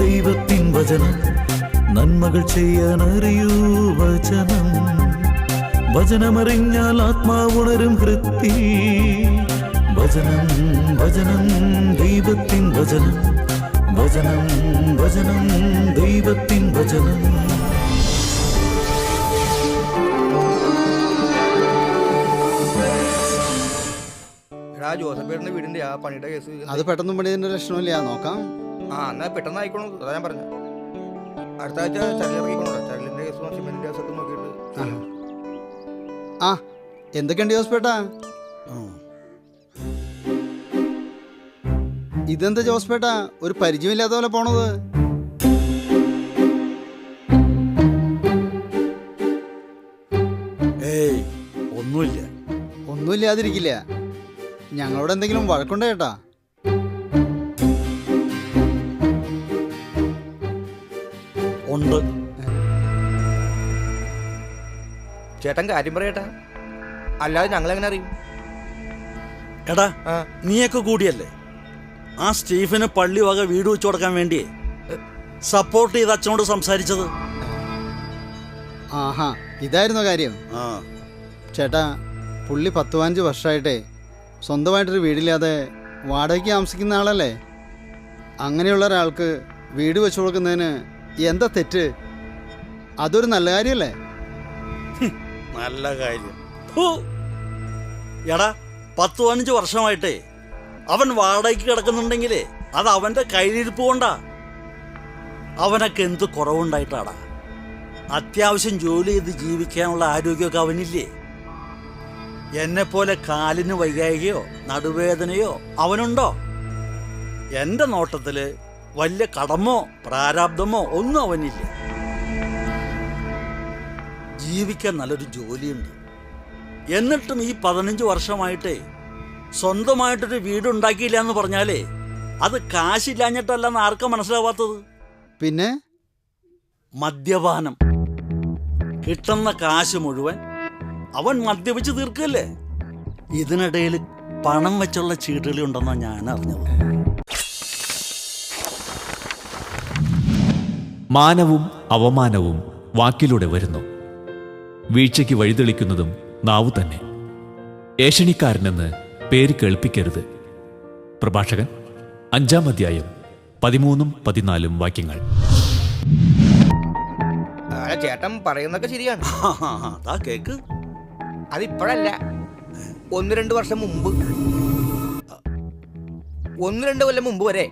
ദൈവത്തിൻ വചനം നന്മകൾ ചെയ്യാനറിയൂ വചനം വചനമറിഞ്ഞാൽ ആത്മാവുണരും വൃത്തി വചനം വചനം ദൈവത്തിൻ വചനം വചനം വചനം ദൈവത്തിൻ വചനം. ജോസഫേട്ടന്റെ വീടിന്റെ ആ പണിയുടെ കേസ് അത് പെട്ടെന്ന് പണിയുടെ ലക്ഷണമില്ല, നോക്കാം. എന്നാ പെട്ടെന്ന് ആയിക്കോളൂ, അതാ ഞാൻ പറഞ്ഞു. അടുത്ത ആഴ്ച ചരലിറങ്ങിക്കോളൂ. ചരലിന്റെ കേസും സിമെന്റിന്റെ കേസൊക്കെ നോക്കിയിട്ട്. ആ എന്തൊക്കെയുണ്ട് ജോസ്പേട്ടാ? ഇതെന്താ ജോസ്പേട്ടാ ഒരു പരിചയമില്ലാത്ത പോലെ പോണത്? ഏയ് ഒന്നുമില്ല. ഒന്നുമില്ലാതിരിക്കില്ല. ഞങ്ങളോട് എന്തെങ്കിലും വഴക്കുണ്ടോ ചേട്ടാ? ഉണ്ട്. ചേട്ടൻ കാര്യം പറയട്ടാ, അല്ലാതെ ഞങ്ങളെങ്ങനെ അറിയും? എടാ നീയൊക്കെ കൂടിയല്ലേ ആ സ്റ്റീഫന് പള്ളി വക വീട് വെച്ചു കൊടുക്കാൻ വേണ്ടിയേ സപ്പോർട്ട് ചെയ്ത് അച്ഛനോട് സംസാരിച്ചത്? ആഹാ, ഇതായിരുന്നു കാര്യം. ചേട്ടാ, പുള്ളി 10-15 വർഷമായിട്ടേ സ്വന്തമായിട്ടൊരു വീടില്ലാതെ വാടകയ്ക്ക് താമസിക്കുന്ന ആളല്ലേ. അങ്ങനെയുള്ള ഒരാൾക്ക് വീട് വെച്ചു കൊടുക്കുന്നതിന് എന്താ തെറ്റ്? അതൊരു നല്ല കാര്യമല്ലേ? നല്ല കാര്യം. എടാ 10-15 വർഷമായിട്ടേ അവൻ വാടകയ്ക്ക് കിടക്കുന്നുണ്ടെങ്കിലേ അത് അവന്റെ കയ്യിലിരിപ്പ് കൊണ്ടാ. അവനൊക്കെ എന്ത് കുറവുണ്ടായിട്ടാടാ? അത്യാവശ്യം ജോലി ചെയ്ത് ജീവിക്കാനുള്ള ആരോഗ്യമൊക്കെ അവനില്ലേ? എന്നെപ്പോലെ കാലിന് വൈകായികയോ നടുവേദനയോ അവനുണ്ടോ? എന്റെ നോട്ടത്തില് വലിയ കടമോ പ്രാരാബ്ദമോ ഒന്നും അവനില്ല. ജീവിക്കാൻ നല്ലൊരു ജോലിയുണ്ട്. എന്നിട്ടും ഈ 15 വർഷമായിട്ടേ സ്വന്തമായിട്ടൊരു വീടുണ്ടാക്കിയില്ല എന്ന് പറഞ്ഞാലേ അത് കാശില്ലാഞ്ഞിട്ടല്ലെന്ന് ആർക്കാ മനസ്സിലാവാത്തത്? പിന്നെ മദ്യപാനം. കിട്ടുന്ന കാശ് മുഴുവൻ അവൻ മദ്യപിച്ച് തീർക്കല്ലേ. ഇതിനിടയിൽ പണം വെച്ചുള്ള ചീട്ടുകളി ഉണ്ടെന്നാണ് ഞാൻ അറിഞ്ഞത്. മാനവും അവമാനവും വാക്കിലൂടെ വരുന്നു. വീഴ്ചയ്ക്ക് വഴിതെളിക്കുന്നതും നാവു തന്നെ. ഏഷണിക്കാരനെന്ന് പേര് കേൾപ്പിക്കരുത്. പ്രഭാഷകൻ 5-ാം അധ്യായം 13-14 വാക്യങ്ങൾ. ചേട്ടൻ പറയുന്നൊക്കെ ശരിയാണ്. കേക്ക്. അതിപ്പോഴല്ല, 1-2 വർഷം മുമ്പ്, 1-2 കൊല്ലം മുമ്പ് വരെ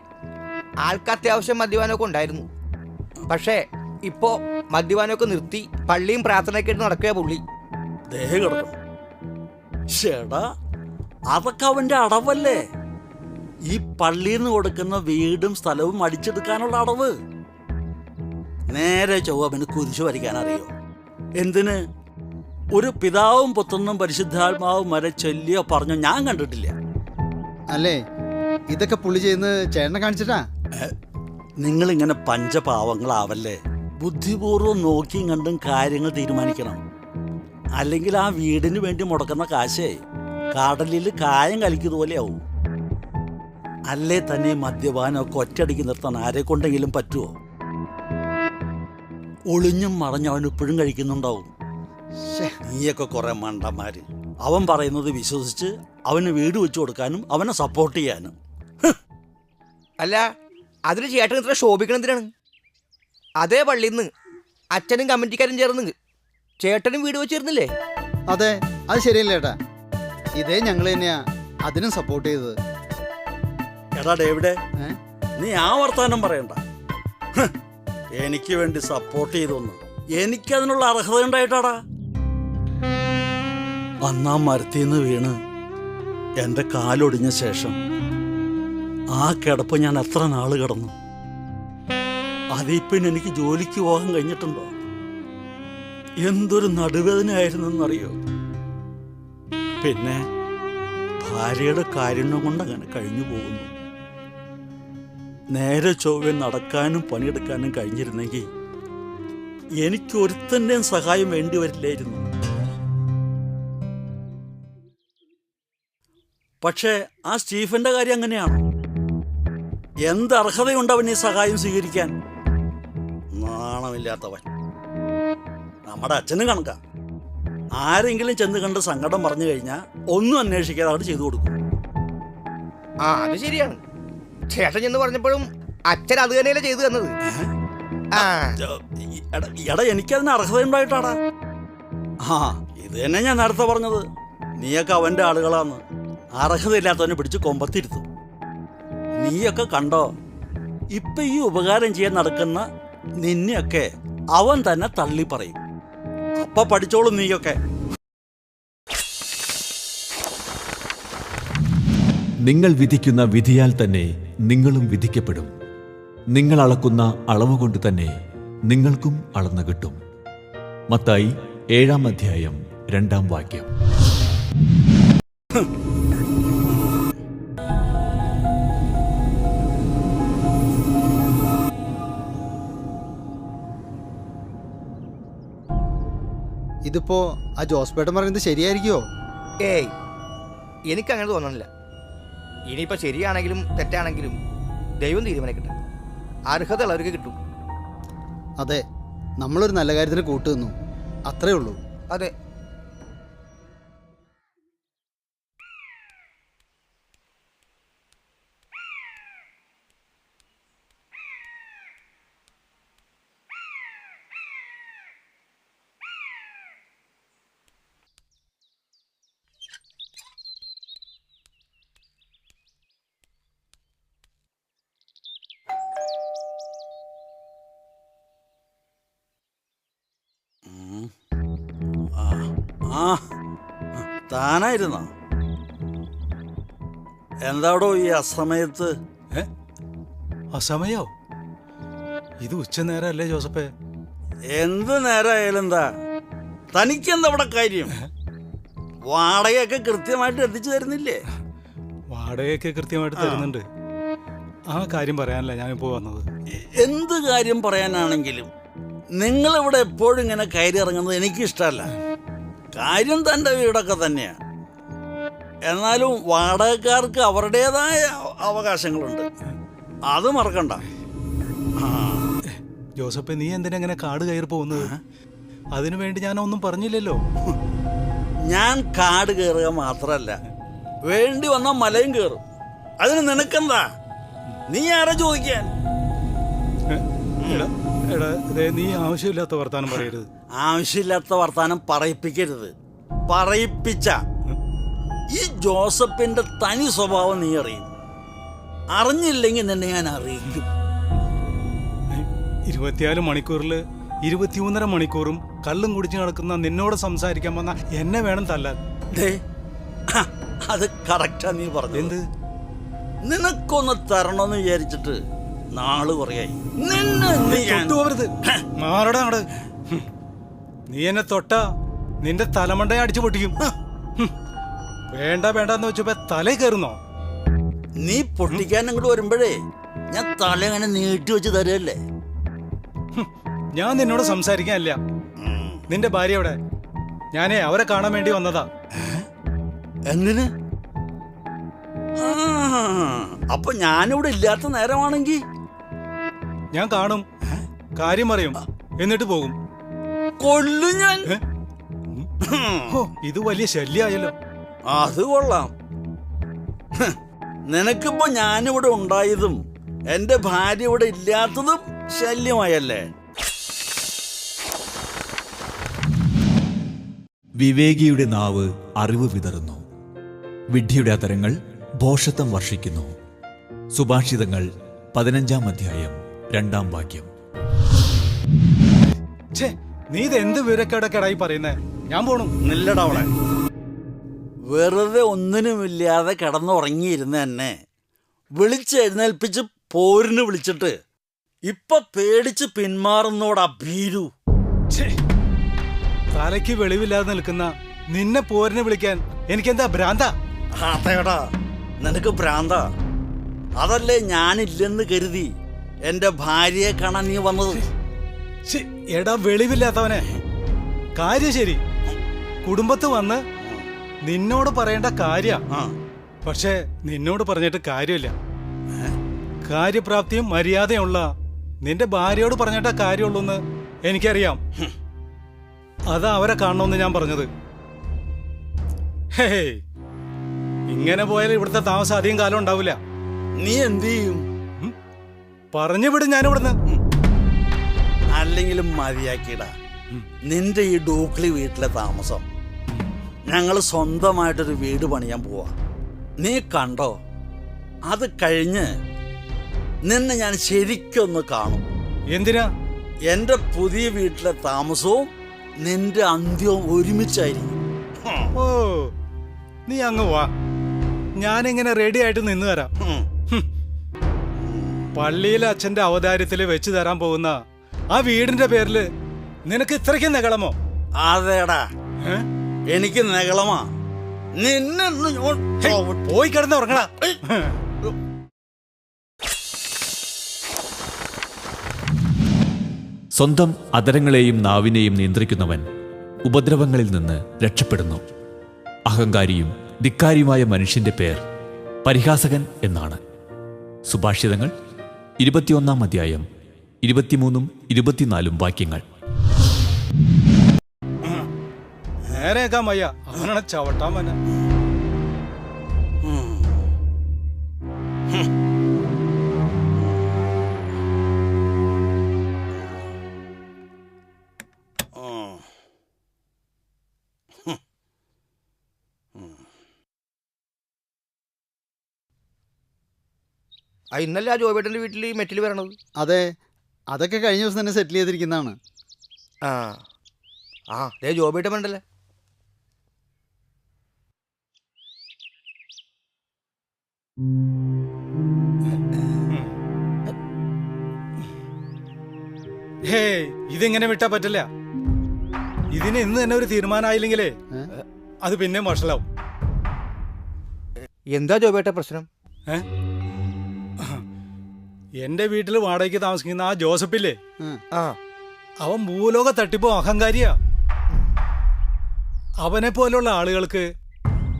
ആൾക്ക് അത്യാവശ്യം മദ്യപാനമൊക്കെ ഉണ്ടായിരുന്നു. പക്ഷേ ഇപ്പോ മദ്യപാനമൊക്കെ നിർത്തി പള്ളിയും പ്രാർത്ഥനയൊക്കെ ആയിട്ട് നടക്കുക പുള്ളി. ചേടാ, അതൊക്കെ അവന്റെ അടവല്ലേ? ഈ പള്ളിയിൽ നിന്ന് കൊടുക്കുന്ന വീടും സ്ഥലവും അടിച്ചെടുക്കാനുള്ള അടവ്. നേരെ ചൊവ്വ അവന് കുരിശു വരയ്ക്കാൻ അറിയോ? എന്തിന്? ഒരു പിതാവും പുത്രനും പരിശുദ്ധാത്മാവും വരെ ചൊല്ലിയോ പറഞ്ഞോ ഞാൻ കണ്ടിട്ടില്ല. അല്ലേ, ഇതൊക്കെ പുള്ളി ചെയ്യുന്നത് ചേട്ടനെ കാണിച്ചിട്ടാ? നിങ്ങളിങ്ങനെ പഞ്ചപാവങ്ങളാവല്ലേ. ബുദ്ധിപൂർവ്വം നോക്കിയും കണ്ടും കാര്യങ്ങൾ തീരുമാനിക്കണം. അല്ലെങ്കിൽ ആ വീടിന് വേണ്ടി മുടക്കുന്ന കാശേ കടലിൽ കായം കലിക്കുന്നതുപോലെ ആവും. അല്ലേ തന്നെ മദ്യപാനമൊക്കെ ഒറ്റയടിക്ക് നിർത്താൻ ആരെ കൊണ്ടെങ്കിലും പറ്റുമോ? ഒളിഞ്ഞും മറഞ്ഞ് അവൻ ഇപ്പോഴും കഴിക്കുന്നുണ്ടാവും. നീയൊക്കെ കുറെ മണ്ടന്മാര്. അവൻ പറയുന്നത് വിശ്വസിച്ച് അവന് വീട് വെച്ചു കൊടുക്കാനും അവനെ സപ്പോർട്ട് ചെയ്യാനും. അല്ല, അതിന് ചേട്ടൻ ഇത്ര ശോഭിക്കണതിനാണ്? അതേ പള്ളിയിൽ നിന്ന് അച്ഛനും കമ്മിറ്റിക്കാരും ചേർന്ന് ചേട്ടനും വീട് വെച്ചിരുന്നില്ലേ? അതെ, അത് ശരിയല്ല ചേട്ടാ. ഇതേ ഞങ്ങൾ തന്നെയാ അതിനും സപ്പോർട്ട് ചെയ്തത്. എടാ ഡേവിഡേ, നീ ആ വർത്താനം പറയണ്ട. എനിക്ക് വേണ്ടി സപ്പോർട്ട് ചെയ്തൊന്ന് എനിക്കതിനുള്ള അർഹത ഉണ്ടായിട്ടാടാ. അന്നാ മരത്തിന്ന് വീണ് എൻ്റെ കാലൊടിഞ്ഞ ശേഷം ആ കിടപ്പ് ഞാൻ എത്ര നാള് കിടന്നു. അതിപ്പിന് എനിക്ക് ജോലിക്ക് പോകാൻ കഴിഞ്ഞിട്ടുണ്ടോ? എന്തൊരു നടുവേദനയായിരുന്നെന്നറിയോ? പിന്നെ ഭാര്യയുടെ കാരുണ്യം കൊണ്ട് അങ്ങനെ കഴിഞ്ഞു പോകുന്നു. നേരെ ചൊവ്വെ നടക്കാനും പണിയെടുക്കാനും കഴിഞ്ഞിരുന്നെങ്കിൽ എനിക്ക് ഒരുത്തൻ്റെയും സഹായം വേണ്ടി വരില്ലായിരുന്നു. പക്ഷേ ആ സ്റ്റീഫന്റെ കാര്യം അങ്ങനെയാണ്. എന്ത് അർഹതയുണ്ട് അവൻ ഈ സഹായം സ്വീകരിക്കാൻ? നാണമില്ലാത്തവൻ. നമ്മുടെ അച്ഛനും കണക്കാ. ആരെങ്കിലും ചെന്ന് കണ്ട് സങ്കടം പറഞ്ഞു കഴിഞ്ഞാൽ ഒന്നും അന്വേഷിക്കാതെ അവിടെ ചെയ്തു കൊടുക്കും. ആ അത് ശരിയാണ്. ചേട്ടൻ ചെന്ന് പറഞ്ഞപ്പോഴും അച്ഛൻ അത് തന്നെയല്ലേ ചെയ്തു തന്നത്. ആ എടാ എനിക്കതിന് അർഹതയുണ്ടായിട്ടാടാ. ആ ഇത് തന്നെ ഞാൻ നേരത്തെ പറഞ്ഞത്. നീയൊക്കെ അവന്റെ ആളുകളാന്ന്. അർഹതയില്ലാത്തവനെ പിടിച്ച് കൊമ്പത്തിരുത്തും. നീയൊക്കെ കണ്ടോ, ഇപ്പൊ ഈ ഉപകാരം ചെയ്യാൻ നടക്കുന്ന നിന്നെയൊക്കെ അവൻ തന്നെ തള്ളി പറയും. അപ്പൊ പഠിച്ചോളും നീയൊക്കെ. നിങ്ങൾ വിധിക്കുന്ന വിധിയാൽ തന്നെ നിങ്ങളും വിധിക്കപ്പെടും. നിങ്ങൾ അളക്കുന്ന അളവ് കൊണ്ട് തന്നെ നിങ്ങൾക്കും അളന്നു കിട്ടും. മത്തായി 7-ാം അധ്യായം 2-ാം വാക്യം. ഇതിപ്പോ ആ ജോസ്പേട്ടൻ പറയുന്നത് ശരിയായിരിക്കുമോ? ഏയ് എനിക്കങ്ങനെ തോന്നണില്ല. ഇനിയിപ്പോൾ ശരിയാണെങ്കിലും തെറ്റാണെങ്കിലും ദൈവം തീരുമാനിക്കട്ടെ. അർഹത ഉള്ളവർക്ക് കിട്ടും. അതെ, നമ്മളൊരു നല്ല കാര്യത്തിന് കൂട്ടുനിന്നു, അത്രേ ഉള്ളൂ. അതെ. ആ താനായിരുന്നോ? എന്താടോ ഈ അസമയത്ത്? അസമയോ? ഇത് ഉച്ച നേരമല്ലേ ജോസഫേ? എന്ത് നേരമായാലും എന്താ? തനിക്കെന്താ ഇവിടെ കാര്യം? വാടകയൊക്കെ കൃത്യമായിട്ട് എത്തിച്ചു തരുന്നില്ലേ? വാടകയൊക്കെ കൃത്യമായിട്ട് തരുന്നുണ്ട്. ആ കാര്യം പറയാനല്ല ഞാനിപ്പോ വന്നത്. എന്ത് കാര്യം പറയാനാണെങ്കിലും നിങ്ങളിവിടെ എപ്പോഴും ഇങ്ങനെ കയറി ഇറങ്ങുന്നത് എനിക്കിഷ്ടമല്ല. കാര്യം തൻ്റെ വീടൊക്കെ തന്നെയാണ്. എന്നാലും വാടകക്കാർക്ക് അവരുടേതായ അവകാശങ്ങളുണ്ട്, അത് മറക്കണ്ട. ജോസഫേ, നീ എന്തിനാ ഇങ്ങനെ കാട് കയറി പോകുന്നത്? അതിനു വേണ്ടി ഞാൻ ഒന്നും പറഞ്ഞില്ലല്ലോ. ഞാൻ കാട് കയറുക മാത്രമല്ല, വേണ്ടി വന്ന മലയും കയറും. അതിന് നിനക്കെന്താ? നീ ആരാ ചോദിക്കാൻ? എടാ, നീ ആവശ്യമില്ലാത്ത വർത്താനം പറയരുത്. ആവശ്യമില്ലാത്ത വർത്താനം പറയിപ്പിക്കരുത്. പറയിപ്പിച്ച ഈ ജോസഫിന്റെ തനി സ്വഭാവം നീ അറിയും. അറിഞ്ഞില്ലെങ്കിൽ നിന്നെ ഞാൻ അറിയിക്കും. 24 മണിക്കൂറിൽ 21.5 മണിക്കൂറും കള്ളും കുടിച്ച് നടക്കുന്ന നിന്നോട് സംസാരിക്കാൻ വന്ന എന്നെ വേണം തല്ലാൻ. അത് കറക്റ്റാ നീ പറഞ്ഞത്. എന്ത്? നിനക്കൊന്ന് തരണമെന്ന് വിചാരിച്ചിട്ട് നാള് കുറയായി. തൊട്ടുപോകരുത്, മാറടാ അങ്ങട്. നീ എന്നെ തൊട്ടാ നിന്റെ തലമണ്ടയെ അടിച്ചു പൊട്ടിക്കും. വേണ്ട വേണ്ടെന്ന് വെച്ചപ്പോ തലേ കയറുന്നോ? നീ പൊട്ടിക്കാൻ അങ്ങോട്ട് വരുമ്പോഴേ ഞാൻ തല ഇങ്ങനെ നീട്ടി വെച്ച് തരുമല്ലേ. ഞാൻ നിന്നോട് സംസാരിക്കാനില്ല. നിന്റെ ഭാര്യ എവിടെ? ഞാനേ അവരെ കാണാൻ വേണ്ടി വന്നതാ. എന്തിന്? അപ്പൊ ഞാനിവിടെ ഇല്ലാത്ത നേരമാണെങ്കിൽ ഞാൻ കാണും, കാര്യം അറിയും, എന്നിട്ട് പോകും. കൊല്ലും ഞാൻ. ഇത് വലിയ ശല്യായല്ലോ. അത് കൊള്ളാം. നിനക്കിപ്പോ ഞാനിവിടെ ഉണ്ടായതും എന്റെ ഭാര്യ ഇവിടെ ഇല്ലാത്തതും ശല്യമായല്ലേ? വിവേകിയുടെ നാവ് അറിവ് വിതറുന്നു, വിഡ്ഢിയുടെ അധരങ്ങൾ ഭോഷത്വം വർഷിക്കുന്നു. സുഭാഷിതങ്ങൾ 15-ാം അധ്യായം 2-ാം വാക്യം. നീ ഇത് എന്ത് വിവരക്കേടൊക്കെടായി പറയുന്നേ? ഞാൻ പോണു. നില്ലടാ അവളെ. വെറുതെ ഒന്നിനുമില്ലാതെ കിടന്നുറങ്ങിയിരുന്ന എന്നെ വിളിച്ചെഴുന്നേൽപ്പിച്ച് പോരിന് വിളിച്ചിട്ട് ഇപ്പൊ പേടിച്ച് പിന്മാറുന്നോടാ ഭീരു. തലയ്ക്ക് വെളിവില്ലാതെ നിൽക്കുന്ന നിന്നെ പോരിനെ വിളിക്കാൻ എനിക്കെന്താ ഭ്രാന്ത? അതേടാ, നിനക്ക് ഭ്രാന്ത. അതല്ലേ ഞാനില്ലെന്ന് കരുതി എന്റെ ഭാര്യയെ കാണാൻ നീ വന്നത്. എടാ വെളിവില്ലാത്തവനെ, കാര്യം ശരി, കുടുംബത്ത് വന്ന് നിന്നോട് പറയേണ്ട കാര്യ. പക്ഷെ നിന്നോട് പറഞ്ഞിട്ട് കാര്യമില്ല. കാര്യപ്രാപ്തിയും മര്യാദയുള്ള നിന്റെ ഭാര്യയോട് പറഞ്ഞിട്ട കാര്യമുള്ളൂന്ന് എനിക്കറിയാം. അതാ അവരെ കാണണമെന്ന് ഞാൻ പറഞ്ഞത്. ഹേ, ഇങ്ങനെ പോയാൽ ഇവിടുത്തെ താമസം അധികം കാലം ഉണ്ടാവില്ല. നീ എന്ത് ചെയ്യും? പറഞ്ഞു വിടും ഞാനിവിടുന്ന്. അല്ലെങ്കിലും മതിയാക്കിയിടാ നിന്റെ ഈ ഡൂക്ലി വീട്ടിലെ താമസം. ഞങ്ങൾ സ്വന്തമായിട്ടൊരു വീട് പണിയാൻ പോവാ. നീ കണ്ടോ, അത് കഴിഞ്ഞ് നിന്നെ ഞാൻ ശരിക്കൊന്ന് കാണും. എന്തിനാ? എന്റെ പുതിയ വീട്ടിലെ താമസവും നിന്റെ അന്ത്യവും ഒരുമിച്ചായിരിക്കും. ഓ, നീ അങ്ങ് വാ, ഞാനിങ്ങനെ റെഡി ആയിട്ട് നിന്ന് തരാം. പള്ളിയിലെ അച്ഛന്റെ അവതാരത്തിൽ വെച്ച് തരാൻ പോകുന്ന ആ വീടിന്റെ പേരില് നിനക്ക് ഇത്രയ്ക്ക് നെകളമോ? അതേടാ, എനിക്ക് നെകളമാ. നിന്നെ പോയി കിടന്ന് ഉറങ്ങണ. സ്വന്തം അധരങ്ങളെയും നാവിനെയും നിയന്ത്രിക്കുന്നവൻ ഉപദ്രവങ്ങളിൽ നിന്ന് രക്ഷപ്പെടുന്നു. അഹങ്കാരിയും ധിക്കാരിയുമായ മനുഷ്യന്റെ പേർ പരിഹാസകൻ എന്നാണ്. സുഭാഷിതങ്ങൾ 21-ാം അധ്യായം 23-24 വാക്യങ്ങൾ. നേരേക്കാൻ വയ്യ, അവനാണ് ചവിട്ടാൻ വന്ന. ഇന്നലെ ആ ജോബേട്ടൻ്റെ വീട്ടിൽ മെറ്റിൽ വരണത്. അതെ, അതൊക്കെ കഴിഞ്ഞ ദിവസം തന്നെ സെറ്റിൽ ചെയ്തിരിക്കുന്നതാണ്. ദേ ജോബേട്ടൻ വേണ്ടല്ലേ. ഹേ, ഇതിങ്ങനെ വിട്ടാ പറ്റില്ല. ഇതിന് ഇന്ന് തന്നെ ഒരു തീരുമാനമായില്ലെങ്കിലേ അത് പിന്നെ വഷളാവും. എന്താ ജോബേട്ട പ്രശ്നം? എന്റെ വീട്ടിൽ വാടകയ്ക്ക് താമസിക്കുന്ന ആ ജോസഫില്ലേ, ആ അവൻ ഭൂലോക തട്ടിപ്പോ അഹങ്കാരിയാ. അവനെ പോലുള്ള ആളുകൾക്ക്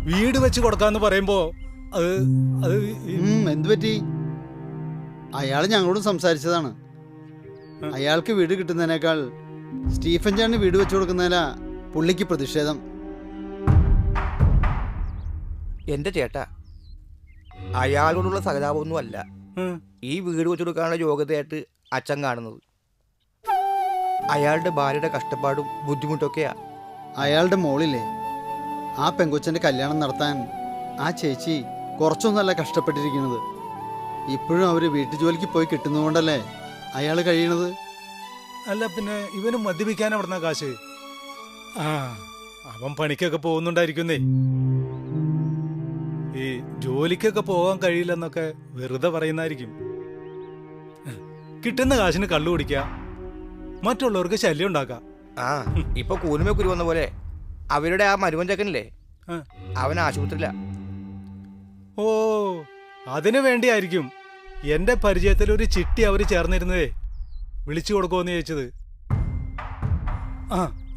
വീട് വെച്ച് കൊടുക്കാന്ന് പറയുമ്പോ അത് അത് എന്തു പറ്റി? അയാൾ ഞങ്ങളോടും സംസാരിച്ചതാണ്. അയാൾക്ക് വീട് കിട്ടുന്നതിനേക്കാൾ സ്റ്റീഫൻ ചാണ്ടിന് വീട് വെച്ചു കൊടുക്കുന്നതിനാ പുള്ളിക്ക് പ്രതിഷേധം. എന്റെ ചേട്ടാ, അയാളോടുള്ള സഹതാപമൊന്നും അല്ല ഈ വീട് വെച്ചു കൊടുക്കാനുള്ള യോഗ്യതയായിട്ട് അച്ഛൻ കാണുന്നത്. അയാളുടെ ഭാര്യയുടെ കഷ്ടപ്പാടും ബുദ്ധിമുട്ടൊക്കെയാ. അയാളുടെ മോളില്ലേ, ആ പെങ്കൊച്ചൻ്റെ കല്യാണം നടത്താൻ ആ ചേച്ചി കുറച്ചൊന്നല്ല കഷ്ടപ്പെട്ടിരിക്കുന്നത്. ഇപ്പോഴും അവർ വീട്ടുജോലിക്ക് പോയി കിട്ടുന്നതുകൊണ്ടല്ലേ അയാൾ കഴിയണത്. അല്ല പിന്നെ ഇവന് മദ്യപിക്കാൻ അവിടുന്ന കാശ്? അവൻ പണിക്കൊക്കെ പോകുന്നുണ്ടായിരിക്കുന്നേ. ഈ ജോലിക്കൊക്കെ പോകാൻ കഴിയില്ലെന്നൊക്കെ വെറുതെ പറയുന്നതായിരിക്കും. കിട്ടുന്ന കാശിന് കള്ളു കുടിക്കുക, മറ്റുള്ളവർക്ക് ശല്യം ഉണ്ടാക്കാം. ഇപ്പൊ കൂനുമേ കുരു വന്ന പോലെ അവരുടെ ആ മരുവൻ ചക്കനില്ലേ, അവൻ ആശുപത്രിയില. ഓ, അതിനു വേണ്ടിയായിരിക്കും എന്റെ പരിചയത്തിൽ ഒരു ചിട്ടി അവര് ചേർന്നിരുന്നതേ. വിളിച്ചു കൊടുക്കുമെന്ന് ചോദിച്ചത്.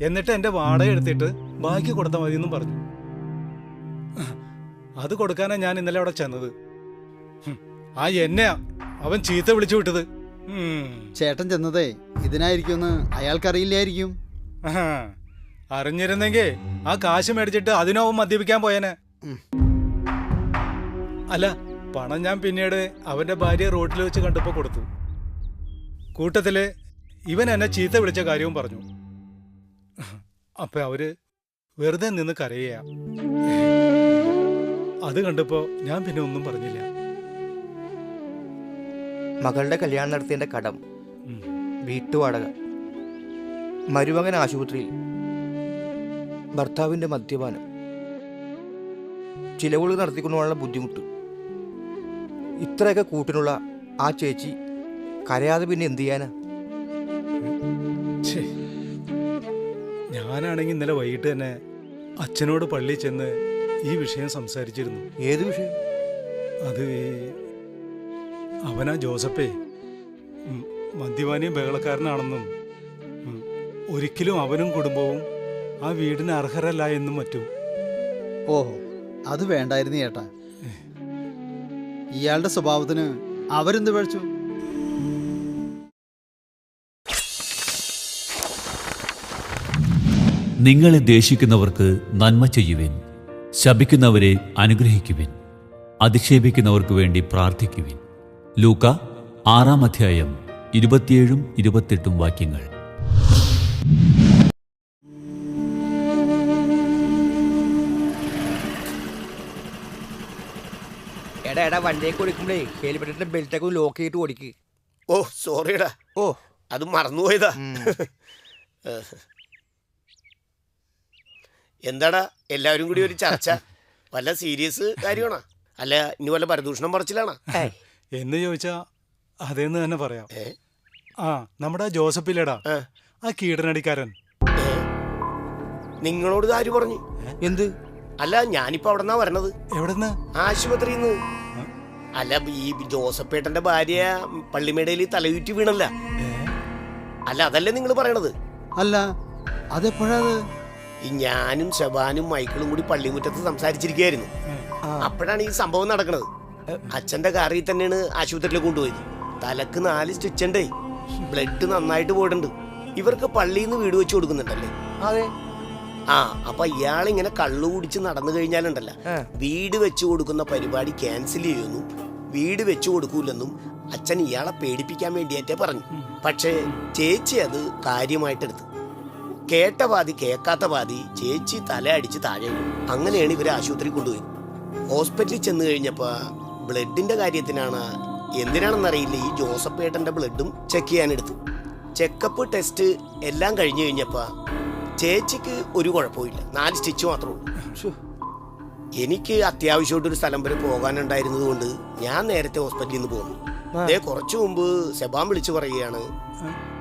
എന്നിട്ട് എന്റെ വാടക എടുത്തിട്ട് ബാക്കി കൊടുത്താൽ മതി എന്നും പറഞ്ഞു. അത് കൊടുക്കാനാ ഞാൻ ഇന്നലെ അവിടെ ചെന്നത്. എന്നെയാ അവൻ ചീത്ത വിളിച്ചു വിട്ടത്. ചേട്ടൻ ചെന്നതേ ഇതിനായിരിക്കുമെന്ന് അയാൾക്കറിയില്ലായിരിക്കും. അറിഞ്ഞിരുന്നെങ്കിൽ ആ കാശ് മേടിച്ചിട്ട് അതിനോ അവൻ മദ്യപിക്കാൻ പോയേനെ. അല്ല, പണം ഞാൻ പിന്നീട് അവന്റെ ഭാര്യ റോഡിൽ വെച്ച് കണ്ടപ്പോ കൊടുത്തു. കൂട്ടത്തില് ഇവൻ എന്നെ ചീത്ത വിളിച്ച കാര്യവും പറഞ്ഞു. അപ്പൊ അവര് വെറുതെ നിന്ന് കരയുക. അത് കണ്ടപ്പോ ഞാൻ പിന്നെ ഒന്നും പറഞ്ഞില്ല. മകളുടെ കല്യാണം നടത്തിയതിന്റെ കടം, വീട്ടുവാടക, മരുമകൻ ആശുപത്രിയിൽ, ഭർത്താവിന്റെ മദ്യപാനം, ചിലവുകൾ നടത്തിക്കൊണ്ടുള്ള ബുദ്ധിമുട്ട്, ഇത്രയൊക്കെ കൂട്ടിനുള്ള ആ ചേച്ചി കരയാതെ പിന്നെ എന്ത് ചെയ്യാനാ? ഞാനാണെങ്കിൽ ഇന്നലെ വൈകിട്ട് തന്നെ അച്ഛനോട് പള്ളിയിൽ ചെന്ന് ഈ വിഷയം സംസാരിച്ചിരുന്നു. ഏത് വിഷയം? അത് അവനാ ജോസഫേ മദ്യപാനിയും ബഹളക്കാരനാണെന്നും ഒരിക്കലും അവനും കുടുംബവും ആ വീടിന് അർഹരല്ല എന്നും മറ്റും. ഓഹോ, അത് വേണ്ടായിരുന്നു ചേട്ടാ. ഇയാളുടെ സ്വഭാവത്തിന് അവരെന്ത് പഴിച്ചു? നിങ്ങളെ ദ്വേഷിക്കുന്നവർക്ക് നന്മ ചെയ്യുവിൻ, ശപിക്കുന്നവരെ അനുഗ്രഹിക്കുവിൻ, അധിക്ഷേപിക്കുന്നവർക്ക് വേണ്ടി പ്രാർത്ഥിക്കുവിൻ. ലൂക്ക 6-ാം അധ്യായം 27-28 വാക്യങ്ങൾ. എടാ വണ്ടിയൊക്കെ ഓടിക്കുമ്പോഴേ ഹെലിമെറ്റിന്റെ ബെൽറ്റൊക്കെ ലോക്ക് ചെയ്തിട്ട് ഓടിക്ക്. ഓ സോറിടാ, ഓ അത് മറന്നുപോയതാ. എന്താടാ എല്ലാവരും കൂടി ഒരു ചർച്ച? വല്ല സീരിയസ് കാര്യമാണോ? അല്ല ഇനി വല്ല പരദൂഷണം പറച്ചിലാണോ? എന്ന് ചോദിച്ചാ അതേന്ന് തന്നെ പറയാം. ഏ? ആ നമ്മുടെ ജോസഫില്ലേടാ, ആ. ആ കീടനടിക്കാരൻ. ഏ? നിങ്ങളോട് ഇത് ആര് പറഞ്ഞു? എന്ത്? അല്ല ഞാനിപ്പോ അവിടെ നിന്നാ വരണത്, എവിടെന്ന്? ആശുപത്രിന്ന്. അല്ല ഈ ജോസഫേട്ടന്റെ ഭാര്യ പള്ളിമേടയിൽ തലയുറ്റി വീണല്ല. അല്ല അതല്ലേ നിങ്ങൾ പറയണത്? അല്ല, അതെപ്പോഴത്? ഈ ഞാനും ശബാനും മൈക്കിളും കൂടി പള്ളിമുറ്റത്ത് സംസാരിച്ചിരിക്കുകയായിരുന്നു. അപ്പോഴാണ് ഈ സംഭവം നടക്കുന്നത്. അച്ഛന്റെ കാറിൽ തന്നെയാണ് ആശുപത്രിയിൽ കൊണ്ടുപോയത്. തലക്ക് 4 സ്റ്റിച്ചുണ്ടേ, ബ്ലഡ് നന്നായിട്ട് പോയിട്ടുണ്ട്. ഇവർക്ക് പള്ളിയിൽ നിന്ന് വീട് വെച്ച് കൊടുക്കുന്നുണ്ടല്ലേ? അതെ. ആ അപ്പൊ ഇയാളിങ്ങനെ കള്ളു കുടിച്ച് നടന്നു കഴിഞ്ഞാലുണ്ടല്ല, വീട് വെച്ചു കൊടുക്കുന്ന പരിപാടി ക്യാൻസൽ ചെയ്യുമെന്നും വീട് വെച്ചു കൊടുക്കൂലെന്നും അച്ഛൻ ഇയാളെ പേടിപ്പിക്കാൻ വേണ്ടിയായിട്ടേ പറഞ്ഞു. പക്ഷേ ചേച്ചി അത് കാര്യമായിട്ടെടുത്തു. കേട്ട പാതി കേൾക്കാത്ത പാതി ചേച്ചി തല അടിച്ച് താഴെ വീണു. അങ്ങനെയാണ് ഇവരെ ആശുപത്രി കൊണ്ടുപോയി. ഹോസ്പിറ്റലിൽ ചെന്ന് കഴിഞ്ഞപ്പോ ബ്ലഡിന്റെ കാര്യത്തിനാണ് എന്തിനാണെന്നറിയില്ല ഈ ജോസഫ് ഏട്ടന്റെ ബ്ലഡും ചെക്ക് ചെയ്യാനെടുത്തു. ചെക്കപ്പ് ടെസ്റ്റ് എല്ലാം കഴിഞ്ഞു കഴിഞ്ഞപ്പോ ചേച്ചിക്ക് ഒരു കുഴപ്പമില്ല, 4 സ്റ്റിച്ച് മാത്രമേ ഉള്ളൂ. എനിക്ക് അത്യാവശ്യമായിട്ടൊരു സ്ഥലം വരെ പോകാനുണ്ടായിരുന്നത് കൊണ്ട് ഞാൻ നേരത്തെ ഹോസ്പിറ്റലിൽ നിന്ന് പോന്നു. അതേ കുറച്ചു മുമ്പ് സെബാൻ വിളിച്ചു പറയുകയാണ്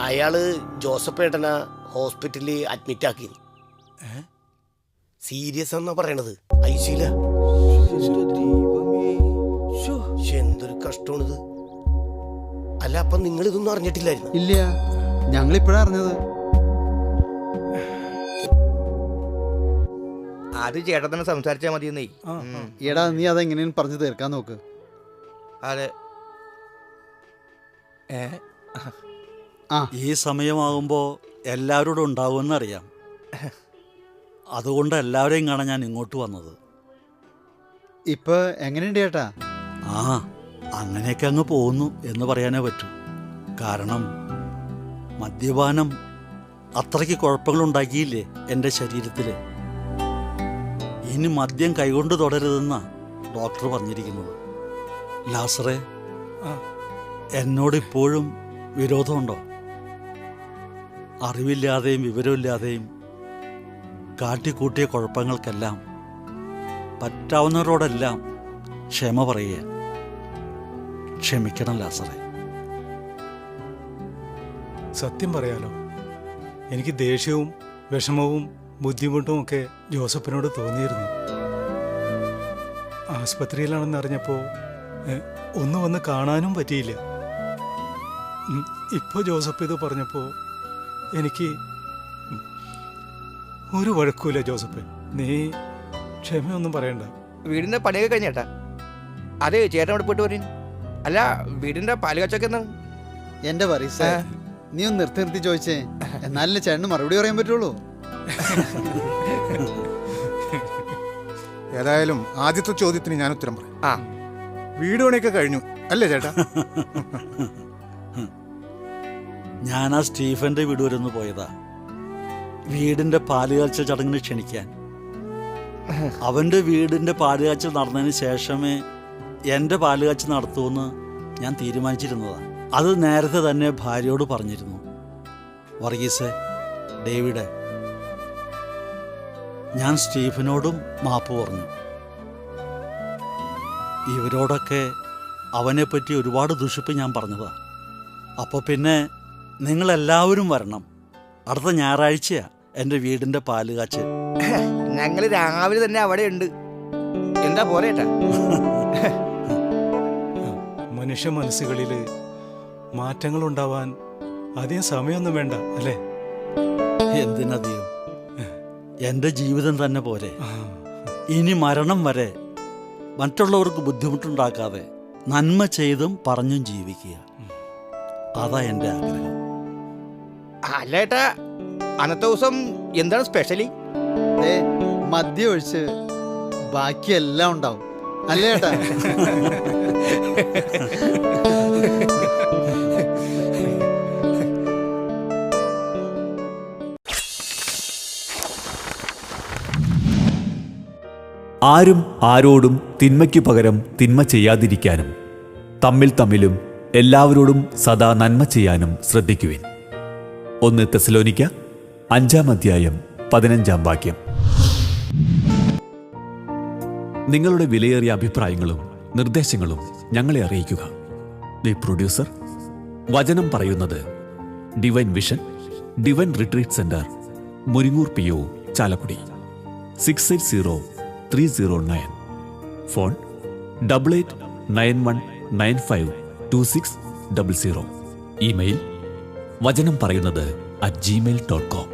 അയാള് ജോസഫ് ഏട്ടനെ ഹോസ്പിറ്റലിൽ അഡ്മിറ്റ് ആക്കി. സീരിയസ് എന്നാ പറയണത്, ഐസിയില. എന്തൊരു കഷ്ടമാണിത്. അല്ല അപ്പൊ നിങ്ങൾ ഇതൊന്നും അറിഞ്ഞിട്ടില്ലായിരുന്നു? ഇല്ല, ഞങ്ങളിപ്പോഴാ അറിഞ്ഞത്. അത് ചേട്ടൻ തന്നെ സംസാരിച്ചാൽ മതിയെന്നേ. എടാ നീ അതെങ്ങനെയും പറഞ്ഞു തീർക്കാൻ നോക്ക്. അതെ. ഈ സമയമാകുമ്പോൾ എല്ലാവരോടും ഉണ്ടാവുമെന്നറിയാം. അതുകൊണ്ട് എല്ലാവരെയും കാണാൻ ഞാൻ ഇങ്ങോട്ട് വന്നത്. ഇപ്പൊ എങ്ങനെയുണ്ട് ചേട്ടാ? ആ അങ്ങനെയൊക്കെ അങ്ങ് പോകുന്നു എന്ന് പറയാനേ പറ്റൂ. കാരണം മദ്യപാനം അത്രയ്ക്ക് കുഴപ്പങ്ങളുണ്ടാക്കിയില്ലേ എൻ്റെ ശരീരത്തിൽ. ഇനി മദ്യം കൈകൊണ്ട് തുടരുതെന്നാ ഡോക്ടർ പറഞ്ഞിരിക്കുന്നത്. ലാസറേ, എന്നോട് ഇപ്പോഴും വിരോധമുണ്ടോ? അറിവില്ലാതെയും വിവരമില്ലാതെയും കാട്ടിക്കൂട്ടിയ കുഴപ്പങ്ങൾക്കെല്ലാം പറ്റാവുന്നവരോടെല്ലാം ക്ഷമ പറയുക. ക്ഷമിക്കണം ലാസറേ. സത്യം പറയാലോ, എനിക്ക് ദേഷ്യവും വിഷമവും ബുദ്ധിമുട്ടും ഒക്കെ ജോസഫിനോട് തോന്നിയിരുന്നു. ആസ്പത്രിയിലാണെന്ന് അറിഞ്ഞപ്പോൾ ഒന്ന് വന്ന് കാണാനും പറ്റിയില്ല. ഇപ്പോൾ ജോസഫ് ഇത് പറഞ്ഞപ്പോൾ എനിക്ക് ഒരു വഴക്കൂല. ജോസഫ്, നീ ക്ഷമയൊന്നും പറയണ്ട. വീടിന്റെ പണിയൊക്കെ കഴിഞ്ഞേട്ടാ. അതെ, ചേട്ടൻ അവിടെ പോയിട്ട് വരും. അല്ല വീടിന്റെ പാല് കച്ചൊക്കെ എന്താണ്? എന്റെ പറീസേ, നീ ഒന്ന് നിർത്തി ചോദിച്ചേ, എന്നാലല്ലേ ചേട്ടന് മറുപടി പറയാൻ പറ്റുള്ളൂ. ഏതായാലും ആദ്യത്തെ ചോദ്യത്തിന് ഞാൻ ഉത്തരം പറയാം. ആ, വീട് പണിയൊക്കെ കഴിഞ്ഞു അല്ലേ ചേട്ടാ? ഞാൻ ആ സ്റ്റീഫന്റെ വീട് വരെ ഒന്ന് പോയതാ, വീടിന്റെ പാലുകാഴ്ച ചടങ്ങിന് ക്ഷണിക്കാൻ. അവന്റെ വീടിന്റെ പാലുകാഴ്ച നടന്നതിന് ശേഷമേ എൻ്റെ പാലുകാഴ്ച നടത്തുമെന്ന് ഞാൻ തീരുമാനിച്ചിരുന്നതാ. അത് നേരത്തെ തന്നെ ഭാര്യയോട് പറഞ്ഞിരുന്നു. വർഗീസ്, ഡേവിഡ്, ഞാൻ സ്റ്റീഫനോടും മാപ്പ് പറഞ്ഞു. ഇവരോടൊക്കെ അവനെപ്പറ്റി ഒരുപാട് ദുഷിപ്പ് ഞാൻ പറഞ്ഞതാ. അപ്പോൾ പിന്നെ നിങ്ങളെല്ലാവരും വരണം. അടുത്ത ഞായറാഴ്ചയാ എൻ്റെ വീടിൻ്റെ പാലുകാച്ച്. ഞങ്ങള് രാവിലെ തന്നെ അവിടെ ഉണ്ട്. എന്താ പോരേട്ടാ? മനുഷ്യ മനസ്സുകളിൽ മാറ്റങ്ങൾ ഉണ്ടാവാൻ അധികം സമയമൊന്നും വേണ്ട അല്ലേ? എന്തിനധികം, എൻ്റെ ജീവിതം തന്നെ പോരെ. ഇനി മരണം വരെ മറ്റുള്ളവർക്ക് ബുദ്ധിമുട്ടുണ്ടാക്കാതെ നന്മ ചെയ്തും പറഞ്ഞും ജീവിക്കുക. അതാ എൻ്റെ ആഗ്രഹം. അല്ല ഏട്ടാ, അന്നത്തെ ദിവസം എന്താണ് സ്പെഷ്യലി? ദേ, മദ്യം ഒഴിച്ച് ബാക്കിയെല്ലാം ഉണ്ടാവും അല്ലേ ഏട്ടാ? ആരും ആരോടും തിന്മയ്ക്കു പകരം തിന്മ ചെയ്യാതിരിക്കാനും തമ്മിലും എല്ലാവരോടും സദാ നന്മ ചെയ്യാനും ശ്രദ്ധിക്കുവിൻ. 1 തെസ്സലോനിക്ക 5-ാം അധ്യായം 15-ാം വാക്യം. നിങ്ങളുടെ വിലയേറിയ അഭിപ്രായങ്ങളും നിർദ്ദേശങ്ങളും ഞങ്ങളെ അറിയിക്കുക. ദി പ്രൊഡ്യൂസർ, വചനം പറയുന്നത്, divine vision, divine retreat centre, Muringoor PO, Chalakudy. 680309. Phone 8891952600. Email വചനം പറയുന്നത് @gmail.com.